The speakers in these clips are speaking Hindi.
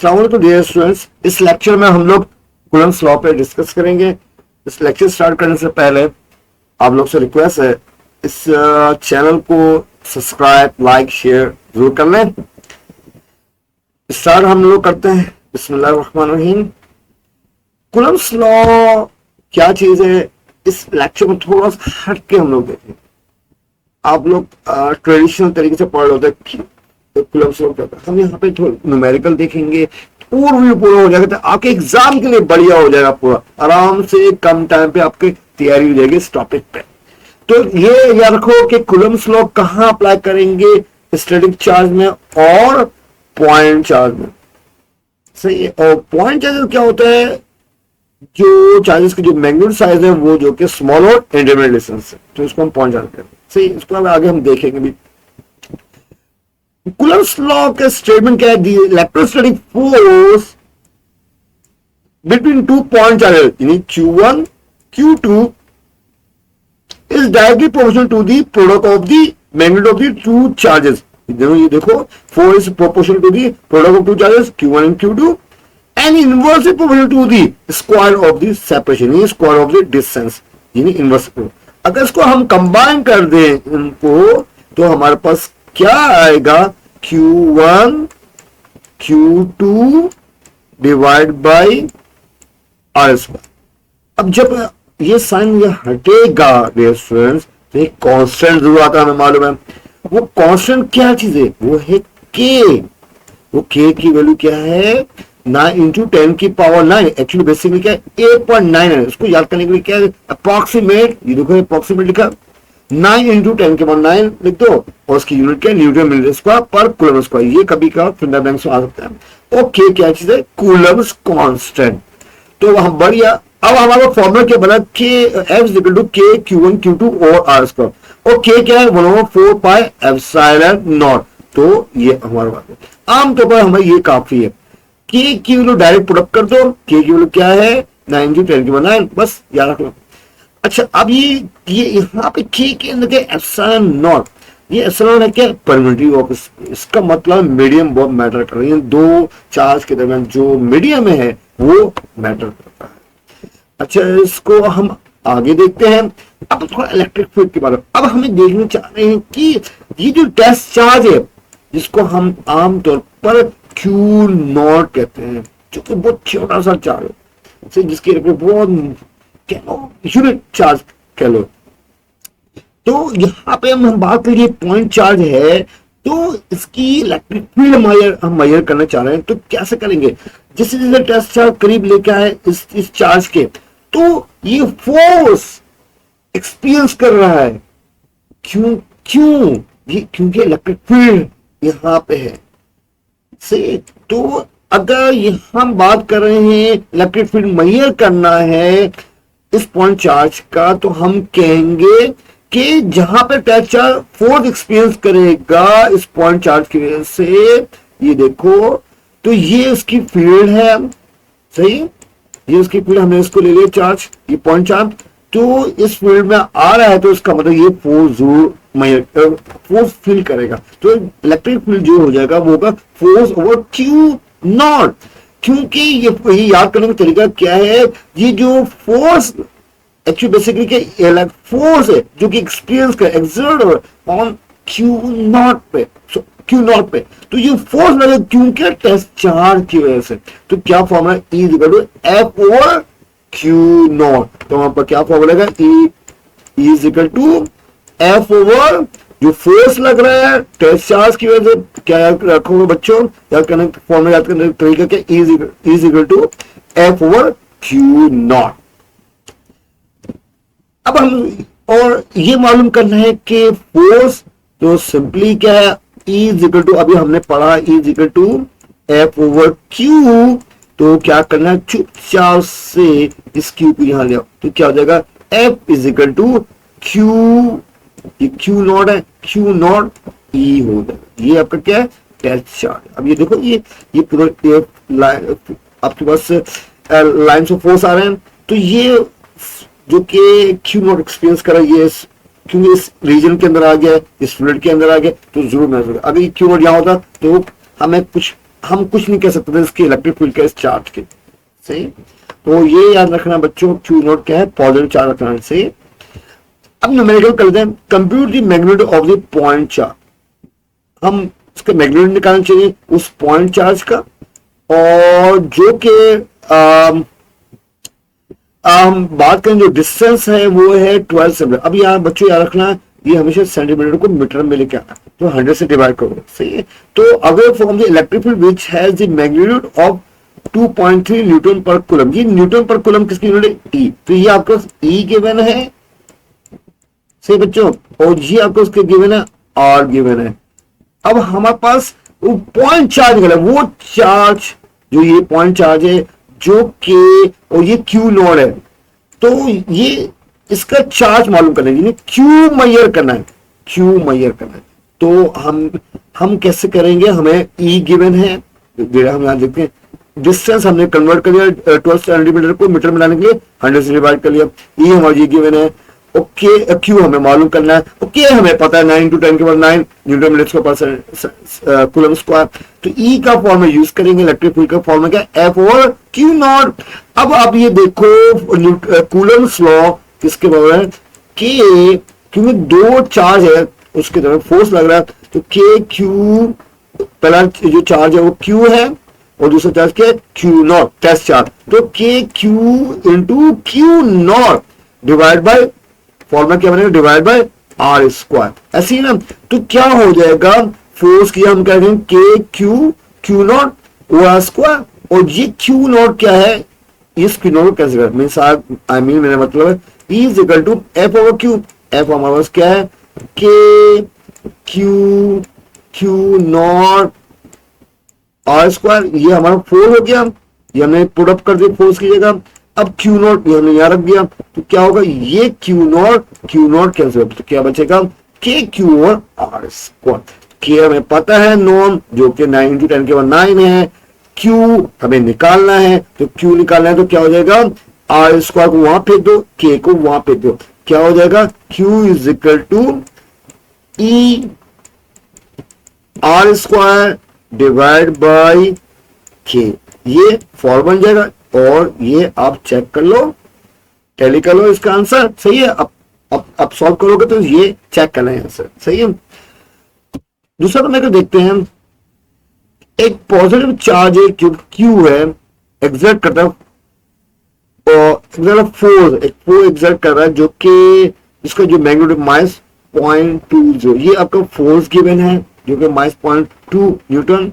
अस्सलाम वालेकुम डियर स्टूडेंट्स। इस लेक्चर में हम लोग कूलम्ब्स लॉ पे डिस्कस करेंगे। इस लेक्चर स्टार्ट करने से पहले आप लोग से रिक्वेस्ट है, इस चैनल को सब्सक्राइब, लाइक, शेयर जरूर कर लें। स्टार्ट हम लोग करते हैं। बिस्मिल्लाहिर्रहमानिर्रहीम। कूलम्ब्स लॉ क्या चीज है, इस लेक्चर में थोड़ा सा हट के हम लोग देखेंगे। आप लोग ट्रेडिशनल तरीके से पढ़ लेते हैं कूलम्ब्स लॉ क्या होता है। हम यहाँ पे थोड़ा न्यूमेरिकल देखेंगे, पूरा हो जाएगा, तो आपके एग्जाम के लिए बढ़िया हो जाएगा। पूरा आराम से कम टाइम पे आपकी तैयारी हो जाएगी इस टॉपिक पे। तो ये याद रखो कि कूलम्ब्स लॉ कहाँ अप्लाई करेंगे, स्टैटिक चार्ज में और पॉइंट चार्ज में। सही है। और पॉइंट चार्ज क्या होता है, जो चार्जेस की जो मैग्नीट्यूड साइज है वो जो कि स्मॉल और इंटरमीडिएट डिस्टेंस है, तो इसको हम पॉइंट चार्ज करते हैं। सही, इसको आगे हम देखेंगे भी। कूलम्ब्स लॉ का स्टेटमेंट क्या है, the electrostatic force between two point charges यानी Q1 Q2 is directly proportional to the product of the magnitude of the two charges. ये देखो, force is proportional to the product of two charges Q1 and Q2 and inversely proportional to the square of the separation, यानी square of the distance, यानी inverse। अगर इसको हम कंबाइन कर दें इनको, तो हमारे पास क्या आएगा, Q1 Q2 divide by are square. अब जब ये साइन ये हटेगा डियर स्टूडेंट्स, तो एक कांस्टेंट जरूर आता है, हमें मालूम है। वो कांस्टेंट क्या चीज है, वो है के। वो के की वैल्यू क्या है, 9 इंटू 10 की पावर 9। एक्चुअली बेसिकली क्या है, 8.9 है। इसको याद करने के लिए क्या है, अप्रोक्सीमेट, ये देखो अप्रोक्सीमेट लिखा, 9 इंटू 10 के पावर 9 लिख दो, और उसकी यूनिट क्या है, न्यूटन मीटर स्क्वायर पर कूलम्ब स्क्वायर। ये कभी का फिंगर बैंक्स में आ सकता है। और के क्या चीज है, कूलम्ब्स कांस्टेंट। तो हम बढ़िया। अब हमारा फॉर्मूला क्या बना, के एफ इज इक्वल टू के Q1 Q2 और आर स्क्वायर। और के क्या है, 1/4 पाई एप्सिलॉन नॉट। तो ये हमारा बात है। आमतौर पर हमें ये काफी है। के की वैल्यू डायरेक्ट पुटअप कर दो। के की वैल्यू क्या है, 9 इंटू 10 की पावर 9, बस याद रख लो। अच्छा, अब ये यहाँ पे के अंदर क्या, एप्सिलॉन नॉट। ये एप्सिलॉन है क्या, परमिटिव ऑफ, इसका मतलब मीडियम बहुत मैटर कर रही है। दो चार्ज के दरमियान जो मीडियम है वो मैटर करता है। अच्छा, इसको हम आगे देखते हैं। अब थोड़ा इलेक्ट्रिक फील्ड के बारे में अब हमें देखना चाह रहे हैं कि ये जो टेस्ट चार्ज है, जिसको हम आमतौर पर Q0 कहते हैं, जो कि बहुत छोटा सा चार्ज है, जिसकी बहुत यूनिट चार्ज कह लो। तो यहाँ पे हम बात करिए पॉइंट चार्ज है, तो इसकी इलेक्ट्रिक फील्ड हम मेजर करना चाह रहे हैं। तो कैसे करेंगे, जैसे जैसे टेस्ट चार्ज करीब लेके आए इस चार्ज के, तो ये फोर्स एक्सपीरियंस कर रहा है। क्यों ये, क्योंकि इलेक्ट्रिक फील्ड यहाँ पे है। से तो अगर ये हम बात कर रहे हैं इलेक्ट्रिक फील्ड मेजर करना है इस पॉइंट चार्ज का, तो हम कहेंगे कि जहां पे टेस्ट चार्ज फोर्स एक्सपीरियंस करेगा इस पॉइंट चार्ज की वजह से, ये देखो, तो ये उसकी फील्ड है। सही, ये उसकी फील्ड, हमने इसको ले लिया चार्ज, ये पॉइंट चार्ज, तो इस फील्ड में आ रहा है, तो इसका मतलब ये फोर्स जरूर फोर्स फील करेगा। तो इलेक्ट्रिक फील्ड जो हो जाएगा वो होगा फोर्स ओवर Q0। क्योंकि ये याद करने का तरीका क्या है, ये जो फोर्स एक्चुअली बेसिकली क्या फोर्स है जो कि एक्सपीरियंस कर एक्सर्ट ऑन Q0 पे, Q0 पे, तो ये फोर्स लगे क्योंकि टेस्ट चार्ज की वजह से। तो क्या formula, E equal to F over Q0। तो वहां पर क्या फॉर्मूला लगा, E is equal to F over जो फोर्स लग रहा है टेस्ट चार्ज की वजह से। क्या याद रखोगे बच्चों, याद करने फॉर्मूला याद करने का तरीका क्या, E is equal to F over Q0। अब हम और ये मालूम करना है कि फोर्स तो सिंपली क्या है, E इज इक्वल टू, अभी हमने पढ़ा E is equal to F over Q। तो क्या करना है, चुपचाप से इस Q को यहां ले आओ, तो क्या हो जाएगा, F is equal to Q, ये Q0 है, Q0 E हो जाएगा। ये आपका क्या है, टेस्ट चार्ज। अब ये देखो, ये पूरा आपके पास लाइन्स ऑफ फोर्स आ रहे हैं। तो ये जो कि Q0 एक्सपीरियंस करा, ये क्योंकि इस रीजन के अंदर आ गया, इस फ्लूइड के अंदर आ गया, तो जरूर महसूस होगा। अगर ये Q0 यहाँ होता तो हमें कुछ हम कुछ नहीं कह सकते थे इसके इलेक्ट्रिक फील्ड का, इस चार्ज के। सही, तो ये याद रखना बच्चों, क्यू नॉट क्या है, पॉजिटिव चार्ज रखना। सही, अब न्यूमेरिकल कर देते हैं, compute the magnitude of the point charge. हम इसका मैग्नीट्यूड निकालना चाहिए उस पॉइंट चार्ज का, और जो कि हम बात करें जो डिस्टेंस है वो है 12 सेंटीमीटर। अब यहाँ बच्चों याद रखना, ये हमेशा सेंटीमीटर को मीटर में लेके आना, तो 100 से डिवाइड करोगे। सही है, तो अगर from the electric field which has the magnitude of 2.3 Newton पर कूलम, ये न्यूटन पर कूलम किसकी यूनिट है, ई, तो ये आपको ई गिवन है। सही बच्चों, और ये आपको उसके गिवन है, आर गिवन है। अब हमारे पास वो पॉइंट चार्ज निकला, वो चार्ज जो ये पॉइंट चार्ज है जो के, और ये क्यू नॉट है, तो ये इसका चार्ज मालूम करना है, क्यू मेजर करना है, क्यू मेजर करना है। तो हम कैसे करेंगे, हमें ई गिवन है, हम यहां देखते हैं डिस्टेंस हमने कन्वर्ट कर दिया 12 सेंटीमीटर को मीटर में लाने के लिए 100 से डिवाइड कर लिया, ई हमारी गिवन है। ओके, क्यू हमें मालूम करना है, ओके हमें पता है 9 × 10⁹ न्यूटन मीटर पर कूलम स्क्वायर। तो ई का फॉर्म यूज करेंगे, इलेक्ट्रिक फील्ड का फॉर्म क्या, एफ ओवर क्यू नॉट। अब आप ये देखो कूलम्स लॉ किसके बराबर है, के, क्योंकि दो चार्ज है उसके तरफ फोर्स लग रहा है, तो के क्यू, पहला जो चार्ज है वो क्यू है और दूसरा चार्ज क्या है, क्यू नॉट, टेस्ट चार्ज। तो K Q into Q not divide by, formula क्या बनेगा, डिवाइड बाय आर स्क्वायर। ऐसे ही ना, तो क्या हो जाएगा, फोर्स किया हम कह रहे हैं K Q Q not over R square, और ये क्यू नॉट क्या है, इस क्यू नॉट कैसे कर मीन आई मीन मेरा मतलब है E is equal to F over Q. F हमारे पास क्या है, K Q Q not R square, ये हमारा 4 हो गया, ये हमने पुट अप कर दिया फोर्स की जगह। अब क्यू नॉट ये हमने यहां रख दिया, तो क्या होगा, ये क्यू नॉट कैंसिल, तो क्या बचेगा, के क्यू और आर स्क्वायर। के हमें पता है नॉन, जो कि 9 × 10⁹ है, क्यू हमें निकालना है, तो क्यू निकालना है तो क्या हो जाएगा, आर स्क्वायर को वहां फेंक दो, के को वहां फेंक दो, क्या हो जाएगा, Q is equal to E R square divide by K. ये फॉर्मूला बन जाएगा, और ये आप चेक कर लो, टैली कर लो इसका आंसर। सही है, अब सॉल्व करोगे तो ये चेक करना है आंसर। सही है, दूसरा तो देखते हैं, एक पॉजिटिव चार्ज है जो क्यू है, एग्जर्ट करता है, और फोर्स एग्जर्ट कर रहा है, जो कि इसका जो मैग्नीट्यूड -0.20, ये आपका फोर्स गिवन है जो कि -0.2 न्यूटन।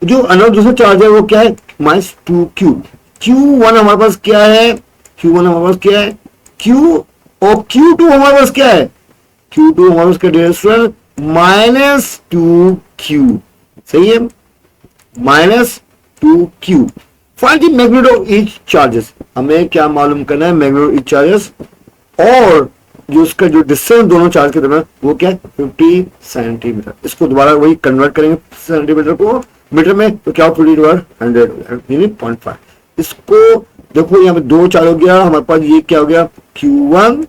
जो अनदर दूसरा चार्ज है वो क्या है, -2q। Q1 हमारे पास क्या है, Q1 हमारे पास क्या है, Q, और Q2 हमारे पास क्या है, Q2 हमारे पास क्या डियर स्टूडेंट, -2q। सही है, -2q। Find the magnitude of each charges, हमें क्या मालूम करना है, मैग्नीट्यूड ईच चार्जेस, और जो उसका जो डिस्टेंस दोनों चार्ज के दरमियान वो क्या है, 50 सेंटीमीटर। इसको दोबारा वही कन्वर्ट करेंगे सेंटीमीटर को मीटर में, तो क्या 50/100 यानी 0.5। इसको देखो यहाँ पे दो चार्ज हो गया, हमारे पास ये क्या हो गया, Q1,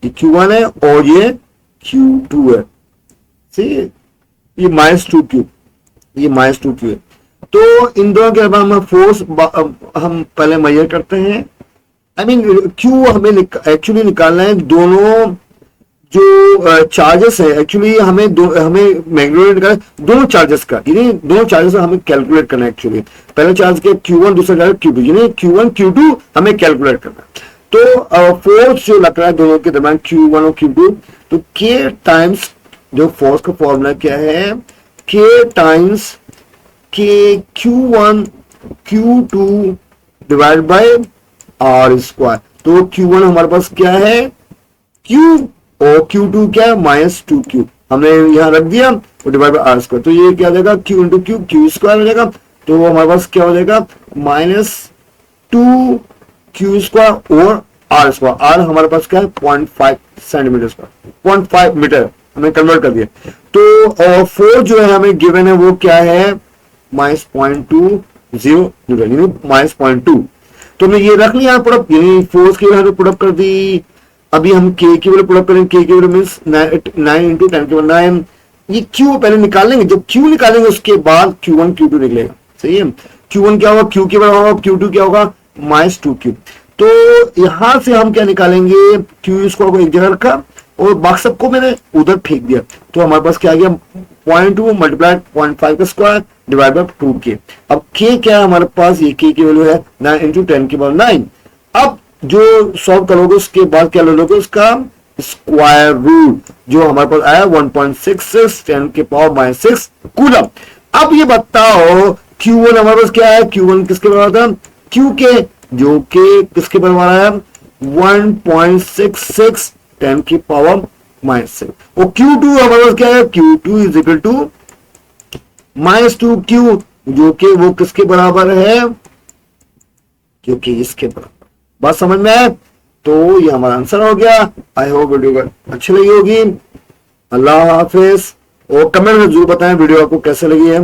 ये Q1 है और ये Q2 है। सही है, ये -2q, ये -2q है। तो इन दोनों के बाद हम फोर्स हम पहले मेजर करते हैं, आई मीन क्यू हमें एक्चुअली निकालना है, दोनों जो चार्जेस है एक्चुअली हमें मैग्नीट्यूड निकालना दोनों चार्जेस का, यानी दोनों चार्जेस हमें कैलकुलेट करना है। एक्चुअली पहला चार्ज के Q1, दूसरा चार्ज Q2, यानी Q1 Q2 हमें कैलकुलेट करना है। तो फोर्स जो लग रहा है दोनों के दरम्यान Q1 और Q2, तो K टाइम्स जो फोर्स का फॉर्मूला क्या है, K times K Q1 Q2 divide by R square. तो Q1 हमारे पास क्या है, Q, और Q2 क्या है, -2q, हमने यहां रख दिया, और डिवाइड बाय आर स्क्वायर। तो ये क्या हो जाएगा, Q into Q, Q square हो जाएगा। तो वो हमारे पास क्या हो जाएगा, -2q स्क्वायर और आर स्क्वायर। आर हमारे पास क्या है, 0.5 सेंटीमीटर स्क्वायर, 0.5 मीटर हमने कन्वर्ट कर दिया। तो फोर्स जो है हमें गिवन है वो क्या है, -0.20 न्यूटन, यानी -0.2। तो हमने ये रख लिया पुटअप, यानी फोर्स की वैल्यू पुटअप कर दी। अभी हम के की वैल्यू पुटअप करेंगे, के की वैल्यू मींस 9 × 10⁹ ये क्यू पहले निकाल लेंगे, जब क्यू निकालेंगे उसके बाद Q1 Q2 निकलेगा, सही है। Q1 क्या होगा, क्यू के बराबर होगा, Q2 क्या होगा, -2Q। तो यहां से हम क्या निकालेंगे, क्यू स्क्वायर को एक जगह रखा और बाकी सबको मैंने उधर फेंक दिया, तो हमारे पास क्या आ गया, 0.2 मल्टीप्लाइड 0.5 का स्क्वायर डिवाइड बाय 2K। अब K क्या है हमारे पास, ये K की वैल्यू है 9 इंटू 10 की पावर 9। अब जो सॉल्व करोगे उसके बाद क्या ले लोगे, उसका स्क्वायर रूट, जो हमारे पास आया 1.66 10 के पावर -6 कूलम। अब ये बताओ Q1 हमारे पास क्या है, Q1 किसके बराबर था, Q के, जो कि किसके बराबर आया 1.66 10 की पावर -6। और Q2 हमारे पास क्या है, Q2 is equal to -2Q, जो कि वो किसके बराबर है, जो कि इसके बराबर। बात समझ में आए, तो ये हमारा आंसर हो गया। आई होप वीडियो अच्छी लगी होगी। अल्लाह हाफिज, और कमेंट में जरूर बताएं वीडियो आपको कैसे लगी है।